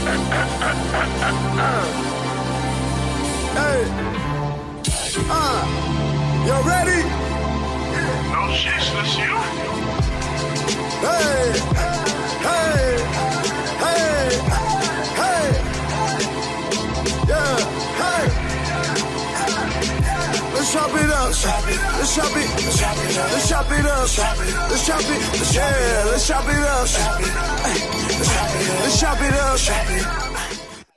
Hey, you ready? No shit, that's you. Hey, hey, hey, hey, yeah, hey. Let's chop it up. Let's chop it. Let's chop it up. Let's chop it. Yeah, let's chop it up. Let's chop it up.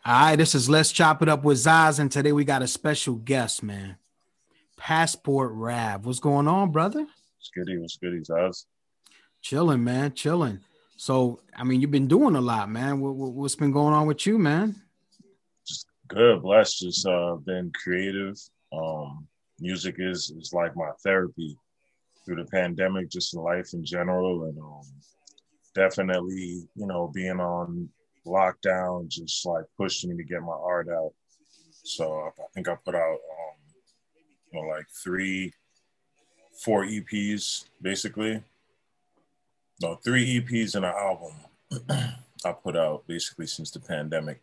All right, this is Let's Chop It Up with Zaz, and today we got a special guest, man. Passport Rav. What's going on, brother? What's goody, Zaz? Chilling, man, chilling. So, I mean, you've been doing a lot, man. What's been going on with you, man? Just good, blessed. Just been creative. Music is like my therapy through the pandemic, just in life in general, and definitely, being on lockdown just like pushed me to get my art out. So I think I put out like 4 EPs basically. No, 3 EPs and an album I put out basically since the pandemic.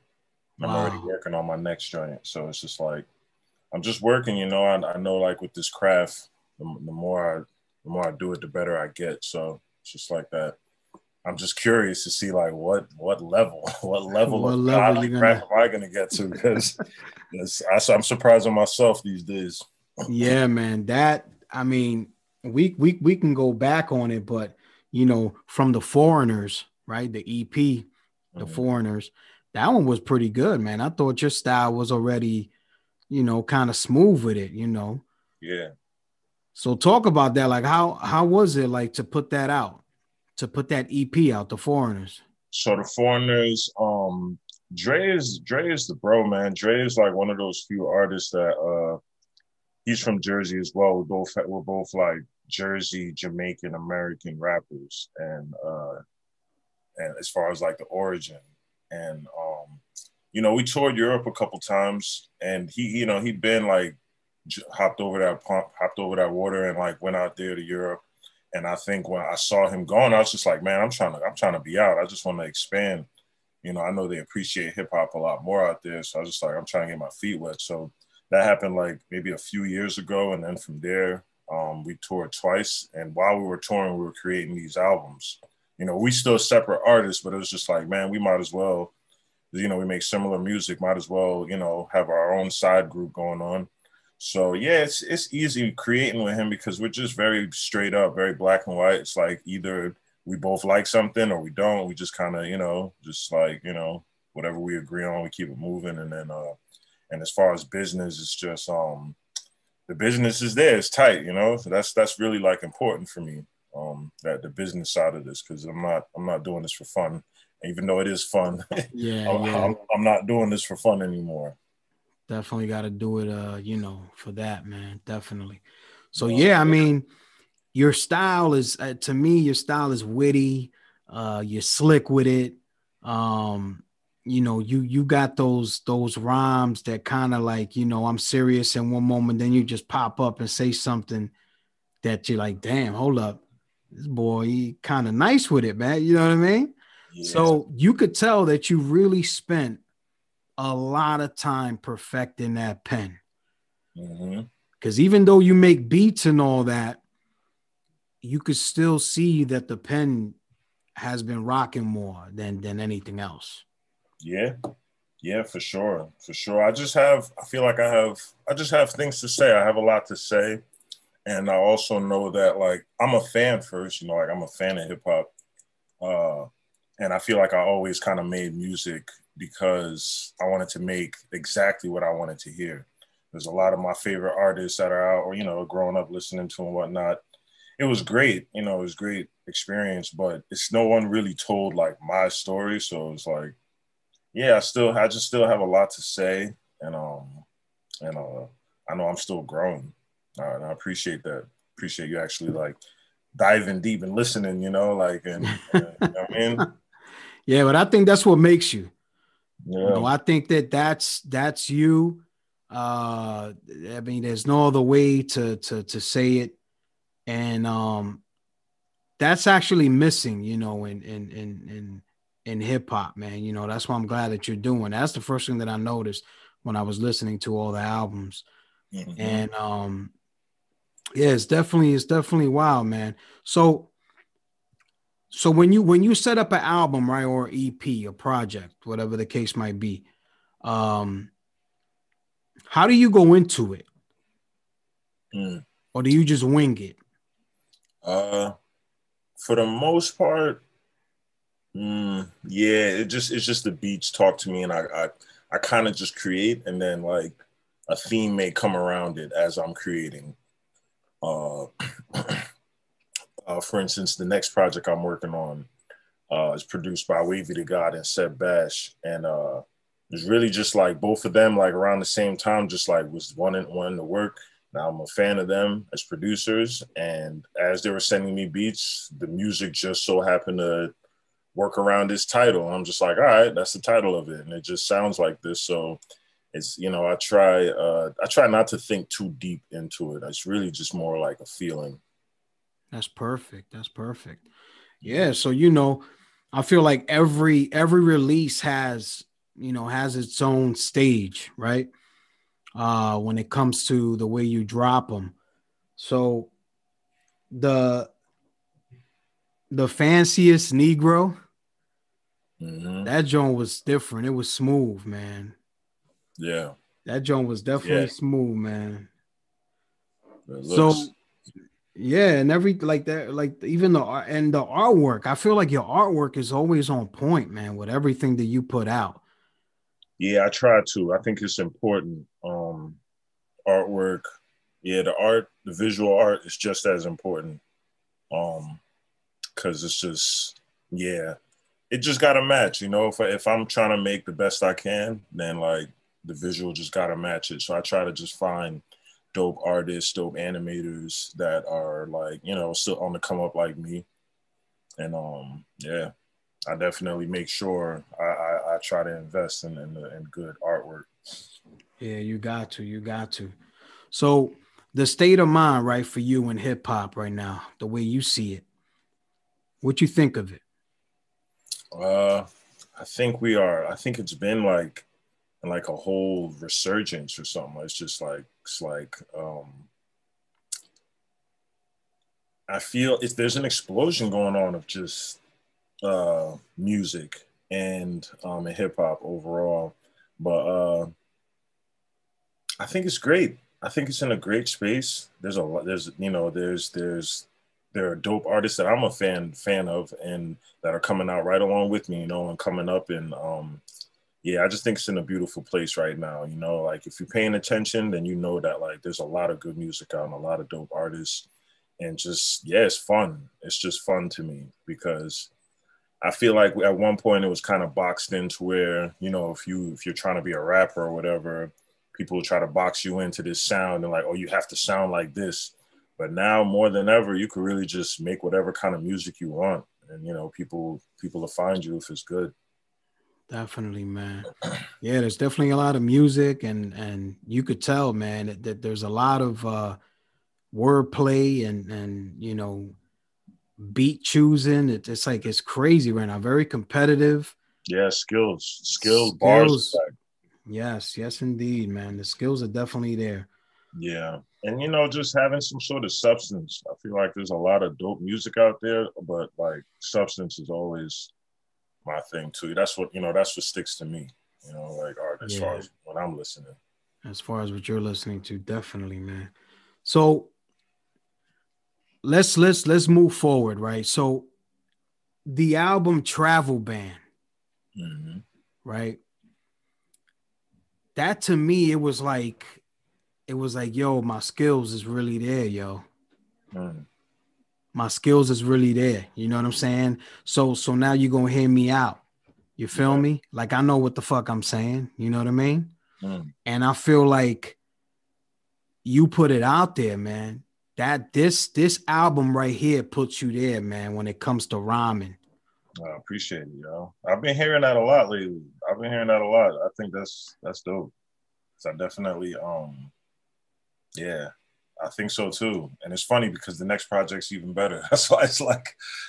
Wow. I'm already working on my next joint. So it's just like I'm just working, I know like with this craft, the more I do it, the better I get. So it's just like that. I'm just curious to see like what level of godly craft am I gonna get to, because I'm surprised on myself these days. Yeah, man. We can go back on it, but from the Foreigners, right? The EP, the Foreigners, that one was pretty good, man. I thought your style was already, kind of smooth with it, Yeah. So talk about that. Like how was it like to put that out? To put that EP out, the Foreigners? So the Foreigners, Dre is the bro, man. Dre is like one of those few artists that he's from Jersey as well. We're both like Jersey, Jamaican, American rappers, and as far as like the origin, and we toured Europe a couple times, and he'd been like hopped over that water and like went out there to Europe. And I think when I saw him going, I was just like, man, I'm trying to be out. I just want to expand. I know they appreciate hip hop a lot more out there. So I was just like, I'm trying to get my feet wet. So that happened like maybe a few years ago. And then from there, we toured twice. And while we were touring, we were creating these albums. We still separate artists, but it was just like, man, we might as well, we make similar music, might as well, have our own side group going on. So yeah, it's easy creating with him because we're just very straight up, very black and white. It's like either we both like something or we don't. We just kind of, just like, whatever we agree on, we keep it moving. And then, and as far as business, it's just, the business is there. It's tight, So that's really like important for me, that the business side of this, because I'm not doing this for fun, even though it is fun. Yeah, I'm not doing this for fun anymore. Definitely got to do it, for that, man. Definitely. So, yeah, I mean, your style is, to me, your style is witty. You're slick with it. You got those rhymes that kind of like, I'm serious in one moment, then you just pop up and say something that you're like, damn, hold up. This boy, he kind of nice with it, man. You know what I mean? Yeah. So you could tell that you really spent a lot of time perfecting that pen. Because even though you make beats and all that, you could still see that the pen has been rocking more than anything else. Yeah, for sure. I just have things to say. I have a lot to say. And I also know that like I'm a fan first, like I'm a fan of hip hop. And I feel like I always kind of made music because I wanted to make exactly what I wanted to hear. There's a lot of my favorite artists that are out or, growing up listening to and whatnot. It was great, it was a great experience, but it's no one really told like my story. So it's like, yeah, I just still have a lot to say. And I know I'm still growing. And I appreciate that. Appreciate you actually like diving deep and listening, like, and you know what I mean? Yeah, but I think that's what makes you. Yeah. I think that's you. I mean, there's no other way to say it, and that's actually missing, in in hip hop, man. You know, that's why I'm glad that you're doing. That's the first thing that I noticed when I was listening to all the albums. Mm-hmm. And yeah, it's definitely wild, man. So when you set up an album, right, or EP, a project, whatever the case might be, how do you go into it? Or do you just wing it? For the most part, yeah, it's just the beats talk to me, and I kind of just create, and then like a theme may come around it as I'm creating. For instance, the next project I'm working on is produced by Wavy the God and Seb Bash, and it's really just like both of them like around the same time, just like was wanting to work. Now I'm a fan of them as producers, and as they were sending me beats, the music just so happened to work around this title. And I'm just like, all right, that's the title of it, and it just sounds like this. So it's, you know, I try not to think too deep into it. It's really just more like a feeling. That's perfect. That's perfect. Yeah. So, you know, I feel like every release has, you know, has its own stage, right? When it comes to the way you drop them. So the fanciest Negro, that joint was different. It was smooth, man. Yeah. That joint was definitely smooth, man. So yeah, and every like that, like even the art and the artwork. I feel like your artwork is always on point, man, with everything that you put out. Yeah, I try to. I think it's important. Artwork, yeah, the visual art is just as important. Because it's just, yeah, it just gotta match. You know, if I'm trying to make the best I can, then like the visual just gotta match it. So I try to just find dope artists, dope animators that are like, you know, still on the come up like me. And yeah, I definitely make sure I try to invest in good artwork. Yeah, you got to. So the state of mind, right, for you in hip hop right now, the way you see it, what you think of it? I think we are. I think it's been like a whole resurgence or something. It's like I feel there's an explosion going on of just music and hip hop overall. But I think it's great. I think it's in a great space. There's a lot. There's, you know, there are dope artists that I'm a fan of, and that are coming out right along with me, you know, and coming up. And yeah, I just think it's in a beautiful place right now. You know, like if you're paying attention, then you know that like there's a lot of good music out and a lot of dope artists. And just, yeah, it's fun. It's just fun to me because I feel like at one point it was kind of boxed into where, you know, if you're trying to be a rapper or whatever, people will try to box you into this sound and like, oh, you have to sound like this. But now more than ever, you could really just make whatever kind of music you want, and you know, people will find you if it's good. Definitely, man. Yeah, there's definitely a lot of music, and you could tell, man, that there's a lot of wordplay and you know, beat choosing. It's like it's crazy right now. Very competitive. Yeah, skills, bars. Yes, indeed, man. The skills are definitely there. Yeah. And, you know, just having some sort of substance. I feel like there's a lot of dope music out there, but like substance is always my thing too. That's what, you know, that's what sticks to me, you know, like art as far as when I'm listening. As far as what you're listening to, definitely, man. So let's move forward, right? So the album Travel Ban, right? That to me, it was like, yo, my skills is really there, yo. My skills is really there. You know what I'm saying? So now you're gonna hear me out. You feel me? Like I know what the fuck I'm saying. You know what I mean? And I feel like you put it out there, man. That this album right here puts you there, man, when it comes to rhyming. I appreciate it, yo. I've been hearing that a lot lately. I think that's dope. So I definitely yeah. I think so too. And it's funny because the next project's even better. That's why it's like,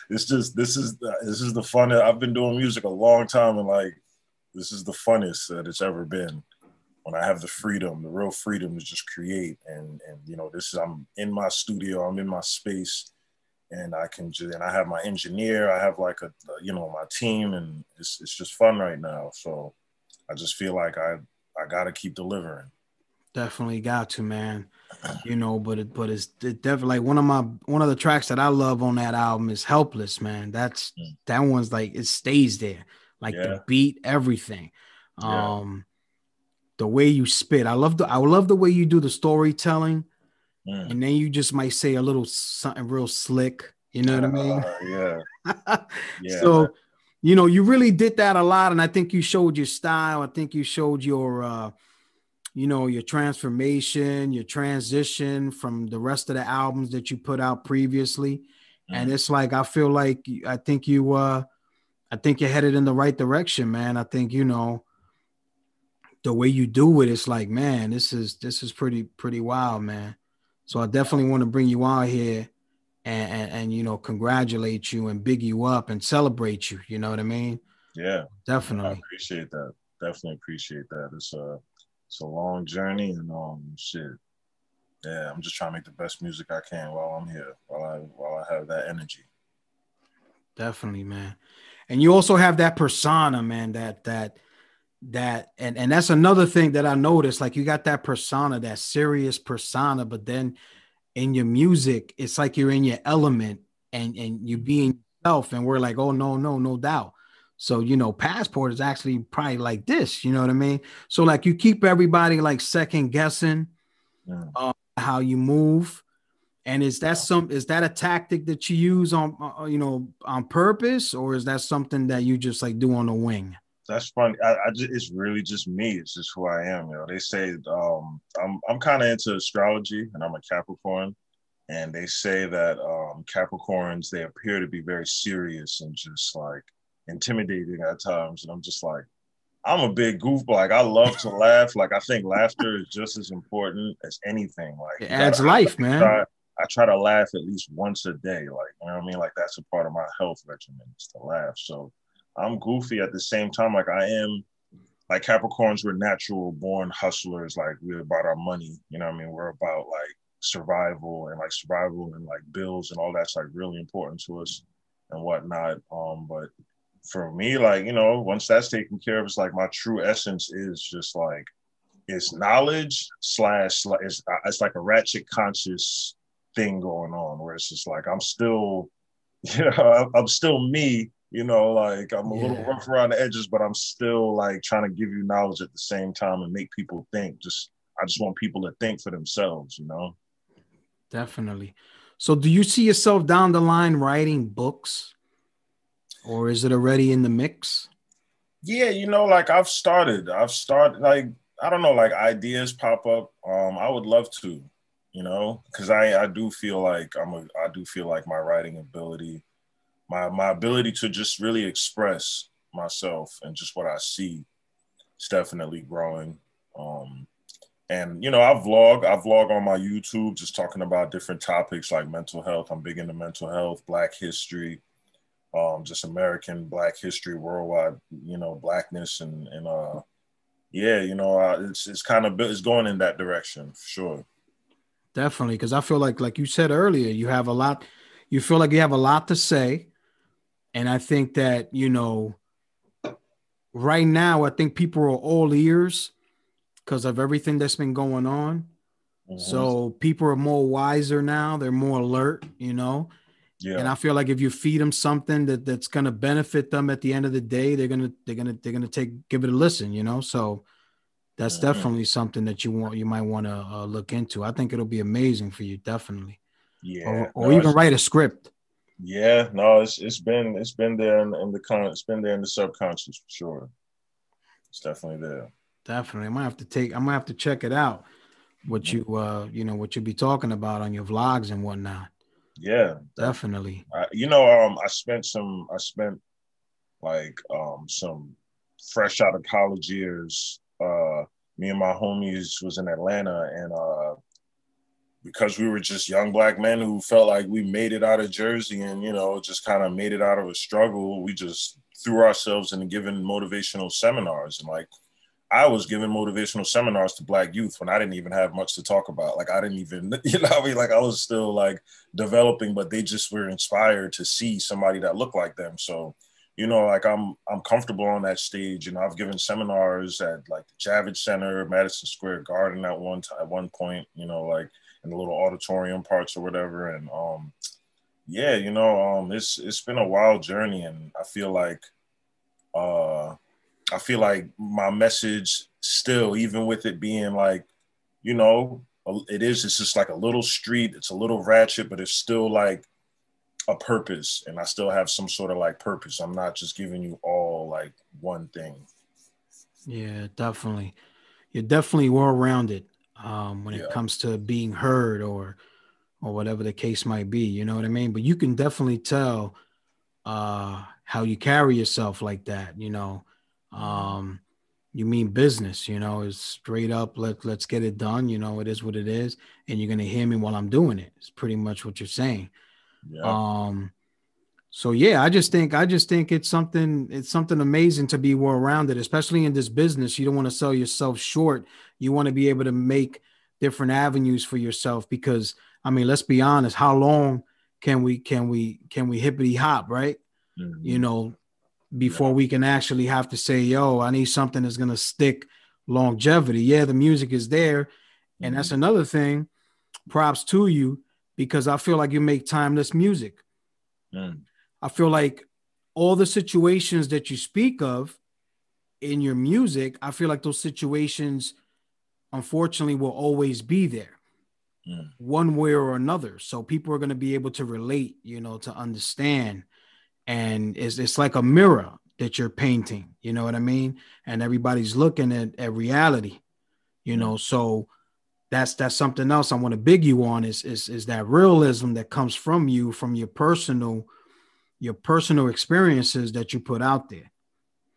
it's just, this is the fun. I've been doing music a long time, and like, this is the funnest that it's ever been. When I have the freedom, the real freedom to just create, and you know, I'm in my studio, I'm in my space, and I have my engineer, I have like you know, my team, and it's just fun right now. So I just feel like I gotta keep delivering. Definitely got to, man. You know, but it's definitely like one of the tracks that I love on that album is Helpless, man. That one's like, it stays there, like the beat, everything. The way you spit, I love the way you do the storytelling, and then you just might say a little something real slick, you know what I mean? So, you know, you really did that a lot, and I think you showed your style. I think you showed your you know, your transformation, your transition from the rest of the albums that you put out previously. And it's like, I feel like, I think you're headed in the right direction, man. I think, you know, the way you do it, it's like, man, this is pretty wild, man. So I definitely want to bring you out here and you know, congratulate you and big you up and celebrate you. You know what I mean? Yeah, definitely. I appreciate that. Definitely appreciate that. It's a long journey, and shit. Yeah, I'm just trying to make the best music I can while I'm here, while I have that energy. Definitely, man. And you also have that persona, man, and that's another thing that I noticed. Like, you got that persona, that serious persona, but then in your music, it's like you're in your element, and you being yourself, and we're like, oh, no doubt. So, you know, Passport is actually probably like this, you know what I mean? So like, you keep everybody like second guessing how you move. And is that a tactic that you use on, you know, on purpose, or is that something that you just like do on the wing? That's funny. It's really just me. It's just who I am. You know, they say I'm kind of into astrology, and I'm a Capricorn, and they say that Capricorns, they appear to be very serious and just like intimidating at times, and I'm just like, I'm a big goofball. Like, I love to laugh. Like, I think laughter is just as important as anything. Like, it adds life, man. I try to laugh at least once a day. Like, you know what I mean? Like, that's a part of my health regimen, is to laugh. So I'm goofy at the same time. Like, I am, like, Capricorns, we're natural born hustlers. Like, we're about our money. You know what I mean? We're about like survival and like bills and all that's like really important to us and whatnot. But for me, like, you know, once that's taken care of, it's like my true essence is just like, it's knowledge slash, like, it's like a ratchet conscious thing going on, where it's just like, I'm still, you know, I'm still me, you know, like, I'm a little rough around the edges, but I'm still like trying to give you knowledge at the same time and make people think. I just want people to think for themselves, you know? Definitely. So do you see yourself down the line writing books, or is it already in the mix? Yeah, you know, like, I've started like, I don't know, like, ideas pop up. I would love to, you know, because I do feel like my writing ability, my ability to just really express myself and just what I see, is definitely growing. And you know, I vlog on my YouTube, just talking about different topics like mental health. I'm big into mental health, Black history, just American Black history, worldwide, you know, Blackness, and yeah, you know, it's going in that direction for sure. Definitely, because I feel like you said earlier, you feel like you have a lot to say. And I think that, you know, right now, I think people are all ears because of everything that's been going on. So people are more wiser now. They're more alert, you know. Yeah. And I feel like if you feed them something that's going to benefit them at the end of the day, they're going to give it a listen, you know. So that's definitely something that you might want to look into. I think it'll be amazing for you, definitely. Yeah. Or even write a script. Yeah, no, it's been there it's been there in the subconscious for sure. It's definitely there. Definitely. I'm gonna have to check it out. What you you know, what you'll be talking about on your vlogs and whatnot. Yeah, definitely. You know, I spent like some fresh out of college years. Me and my homies was in Atlanta, and because we were just young black men who felt like we made it out of Jersey and, you know, just kind of made it out of a struggle, we just threw ourselves into giving motivational seminars. And like, I was giving motivational seminars to black youth when I didn't even have much to talk about. Like, I didn't even, you know what I mean? Like, I was still like developing, but they just were inspired to see somebody that looked like them. So, you know, like I'm comfortable on that stage. You know, I've given seminars at like the Javits Center, Madison Square Garden at one point, you know, like in the little auditorium parts or whatever. And yeah, you know, it's been a wild journey, and I feel like my message still, even with it being like, you know, it's just like a little street, it's a little ratchet, but it's still like a purpose, and I still have some sort of like purpose. I'm not just giving you all like one thing. Yeah, definitely. You're definitely well-rounded when it comes to being heard or whatever the case might be, you know what I mean? But you can definitely tell how you carry yourself like that, you know. You mean business, you know, it's straight up, let's get it done, you know, it is what it is, and you're gonna hear me while I'm doing it. It's pretty much what you're saying. Yeah. So yeah, I just think it's something amazing to be well-rounded, especially in this business. You don't want to sell yourself short. You want to be able to make different avenues for yourself, because I mean, let's be honest, how long can we hippity hop, right? Mm-hmm. You know, before we can actually have to say, yo, I need something that's going to stick longevity. Yeah, the music is there. And that's another thing. Props to you, because I feel like you make timeless music. I feel like all the situations that you speak of in your music, I feel like those situations, unfortunately, will always be there one way or another. So people are going to be able to relate, you know, to understand. And it's like a mirror that you're painting, you know what I mean? And everybody's looking at reality, you know. So that's something else I want to big you on is that realism that comes from you, from your personal experiences that you put out there.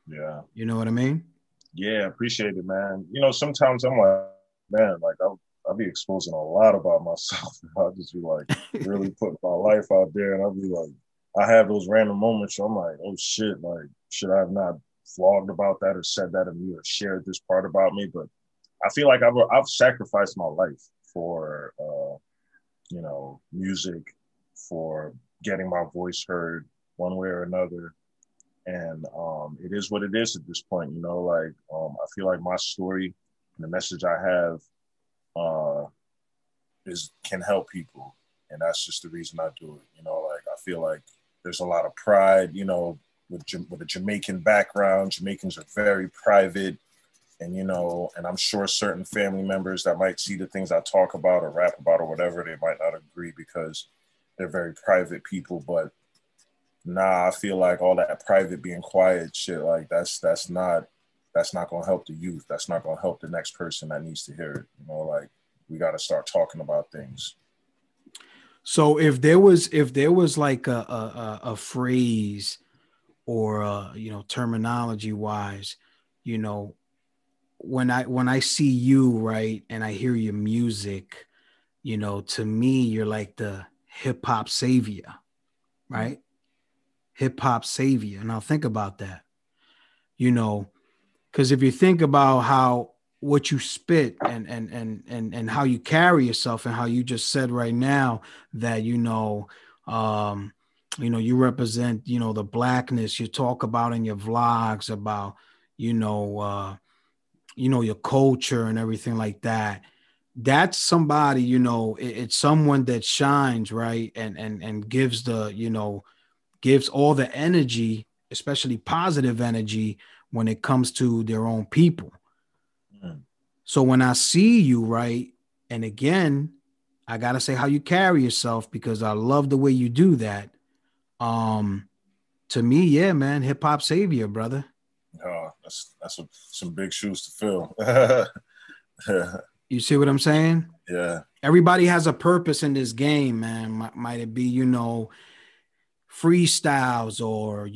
Yeah. You know what I mean? Yeah, appreciate it, man. You know, sometimes I'm like, man, like I'll be exposing a lot about myself. I'll just be like really putting my life out there, and I'll be like, I have those random moments where I'm like, oh shit, like should I have not vlogged about that or said that to me or shared this part about me? But I feel like I've sacrificed my life for you know, music, for getting my voice heard one way or another. And it is what it is at this point, you know, like I feel like my story and the message I have can help people. And that's just the reason I do it. You know, like I feel like there's a lot of pride, you know, with a Jamaican background. Jamaicans are very private. And, you know, and I'm sure certain family members that might see the things I talk about or rap about or whatever, they might not agree because they're very private people. But nah, I feel like all that private being quiet shit, like that's not gonna help the youth. That's not gonna help the next person that needs to hear it. You know, like we gotta start talking about things. So if there was like a phrase or you know, terminology wise, you know, when I see you, right, and I hear your music, you know, to me you're like the hip hop savior, right? Hip hop savior. Now think about that, you know, because if you think about how what you spit and how you carry yourself and how you just said right now that, you know, you represent, you know, the blackness you talk about in your vlogs about, your culture and everything like that. That's somebody, you know, it's someone that shines, right. And gives gives all the energy, especially positive energy when it comes to their own people. So when I see you, right, and again, I gotta say how you carry yourself because I love the way you do that. To me, yeah, man, hip hop savior, brother. Oh, that's some big shoes to fill. You see what I'm saying? Yeah. Everybody has a purpose in this game, man. Might it be, you know, freestyles or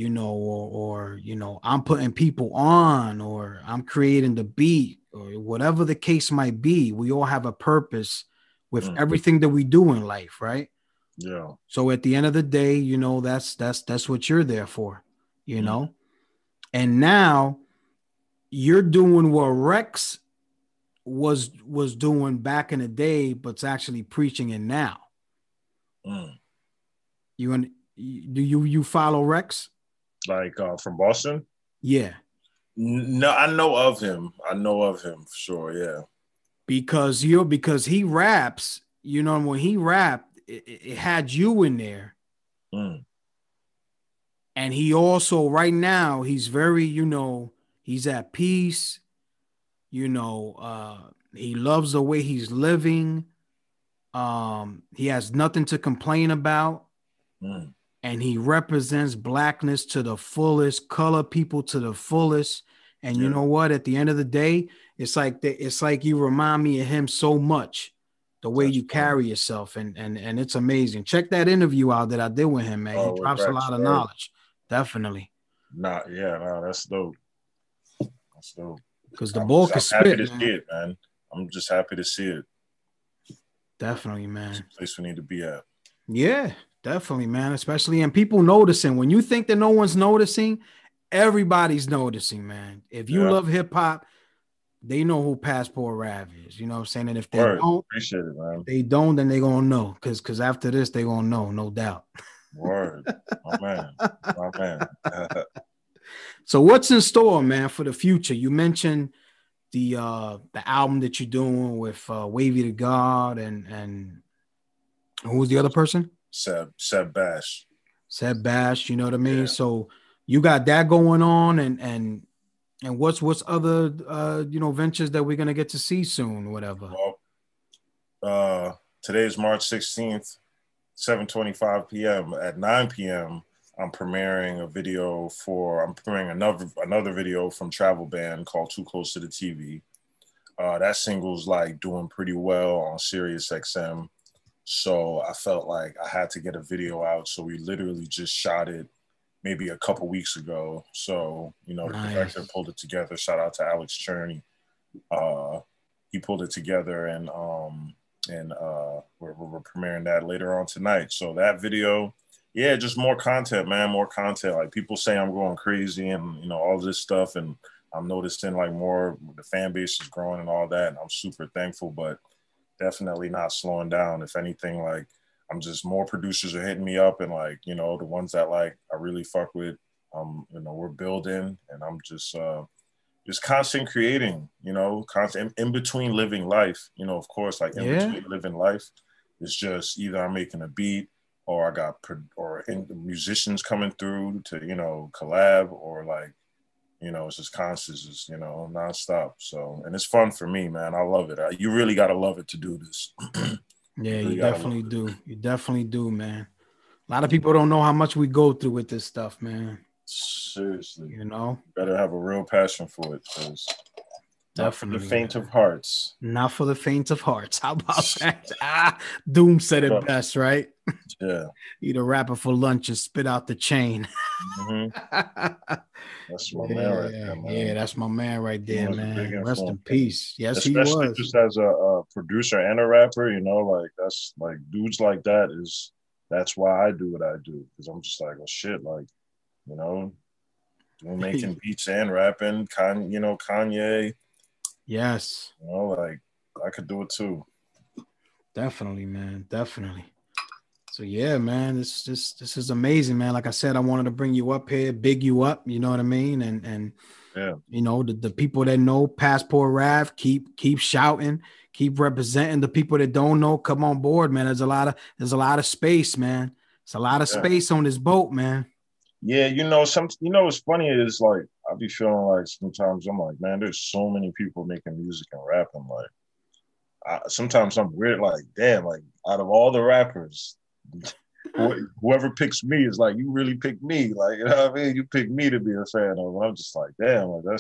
I'm putting people on or I'm creating the beat or whatever the case might be. We all have a purpose with everything that we do in life, right? Yeah. So at the end of the day, you know, that's what you're there for, you know. And now you're doing what Rex was doing back in the day, but it's actually preaching it now. Do you follow Rex? Like from Boston? Yeah. No, I know of him. I know of him for sure. Yeah. Because he raps, you know, when he rapped, it had you in there. And he also right now he's very, you know, he's at peace. You know, he loves the way he's living. He has nothing to complain about. And he represents blackness to the fullest, color people to the fullest. And you know what? At the end of the day, it's like you remind me of him so much, the way you carry yourself, and it's amazing. Check that interview out that I did with him, man. He drops a lot of knowledge. Definitely. That's dope. That's dope. Because the boy can spit, happy to see it, man. I'm just happy to see it. Definitely, man. It's a place we need to be at. Yeah, definitely, man. Especially and people noticing. When you think that no one's noticing, everybody's noticing, man. If you love hip hop, they know who Passport Rav is. You know what I'm saying? And if they don't, appreciate it, man. If they don't, then they're gonna know. Cause after this, they're gonna know, no doubt. Word. My man. My man. So what's in store, man, for the future? You mentioned the album that you're doing with Wavy to God and who was the other person? Seb Bash. Seb Bash, you know what I mean? Yeah. So you got that going on and what's other you know, ventures that we're gonna get to see soon, whatever. Well, today is March 16th, 7:25 p.m. At 9 p.m. I'm premiering another video from Travel Band called Too Close to the TV. That single's like doing pretty well on Sirius XM. So I felt like I had to get a video out. So we literally just shot it maybe a couple weeks ago. So, you know, the director pulled it together. Shout out to Alex Cherney. He pulled it together and we're premiering that later on tonight. So that video, yeah, just more content, man, more content. Like people say I'm going crazy and, you know, all this stuff. And I'm noticing like more, the fan base is growing and all that. And I'm super thankful, but definitely not slowing down. If anything, like I'm just more producers are hitting me up and like, you know, the ones that like I really fuck with, you know, we're building and I'm just constant creating, you know, constant in between living life, you know, of course, like in between living life, it's just either I'm making a beat or I got musicians coming through to, you know, collab or like, you know, it's just constant, just, you know, nonstop. So, and it's fun for me, man. I love it. You really got to love it to do this. Yeah, you definitely do. You definitely do, man. A lot of people don't know how much we go through with this stuff, man. Seriously. You know? You better have a real passion for it. Definitely. For the faint of hearts. Not for the faint of hearts. How about that? Doom said it best, right? Yeah. Eat a rapper for lunch and spit out the chain. That's my man right there, man. Yeah, that's my man right there, man. Rest in peace. Yes, especially he was. Just as a producer and a rapper, you know, like that's like dudes like that's why I do what I do. Because I'm just like, oh shit, like, you know, making beats and rapping, you know, Kanye. Yes. You know, like I could do it too. Definitely, man. Definitely. So yeah, man, this is amazing, man. Like I said, I wanted to bring you up here, big you up, you know what I mean? And yeah, you know, the people that know Passport Rav, keep shouting, keep representing. The people that don't know, come on board, man. There's a lot of space, man. It's a lot of space on this boat, man. Yeah, you know, what's funny is like I be feeling like sometimes I'm like, man, there's so many people making music and rapping. Like sometimes I'm weird, like, damn, like out of all the rappers, whoever picks me is like, you really picked me, like, you know what I mean? You picked me to be a fan of. And I'm just like, damn, like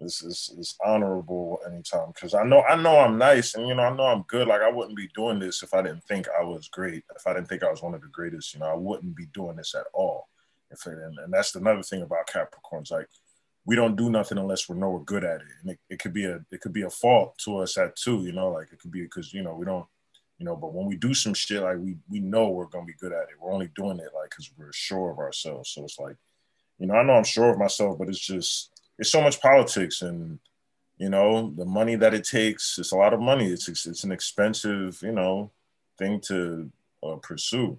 it's honorable anytime because I know I'm nice and you know I know I'm good. Like I wouldn't be doing this if I didn't think I was great. If I didn't think I was one of the greatest, you know, I wouldn't be doing this at all. And that's another thing about Capricorns. Like we don't do nothing unless we're good at it, and it could be a fault to us at too. You know, like it could be because you know we don't you know. But when we do some shit, like we know we're gonna be good at it. We're only doing it like because we're sure of ourselves. So it's like, you know, I know I'm sure of myself, but it's so much politics and, you know, the money that it takes. It's a lot of money. It's an expensive, you know, thing to pursue,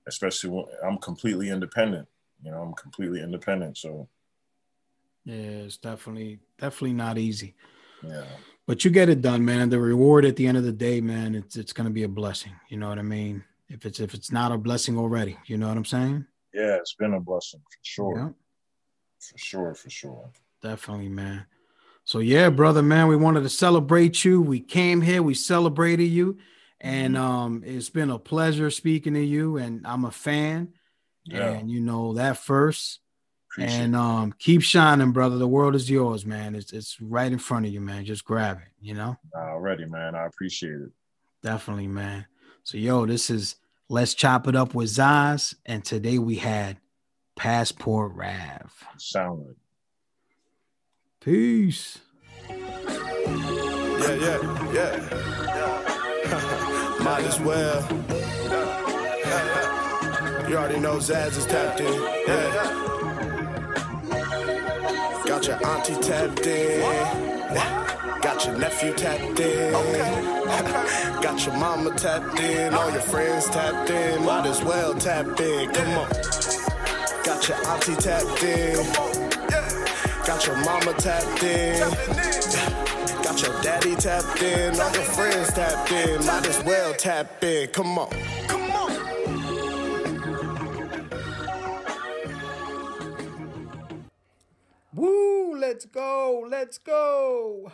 especially when I'm completely independent. You know, I'm completely independent. So yeah, it's definitely not easy. yeah. But you get it done, man. The reward at the end of the day, man, it's gonna be a blessing. You know what I mean? If it's not a blessing already, you know what I'm saying? Yeah, it's been a blessing for sure. Yeah. For sure. Definitely, man. So yeah, brother, man, we wanted to celebrate you. We came here, we celebrated you, and it's been a pleasure speaking to you. And I'm a fan, and you know that first. Appreciate and keep shining, brother. The world is yours, man. It's right in front of you, man. Just grab it, you know. Already, man. I appreciate it. Definitely, man. So yo, this is Let's Chop It Up with Zaz, and today we had Passport Rav. Sound like. Peace. Yeah. Might as well. You already know Zaz is tapped in. Yeah. Got your auntie tapped in. Got your nephew tapped in. Got your mama tapped in. All your friends tapped in. Might as well tap in. Come on. Got your auntie tapped in. Got your mama tapped in. Got your daddy tapped in. All your friends tapped in. Might as well tap in. Come on. Woo, let's go.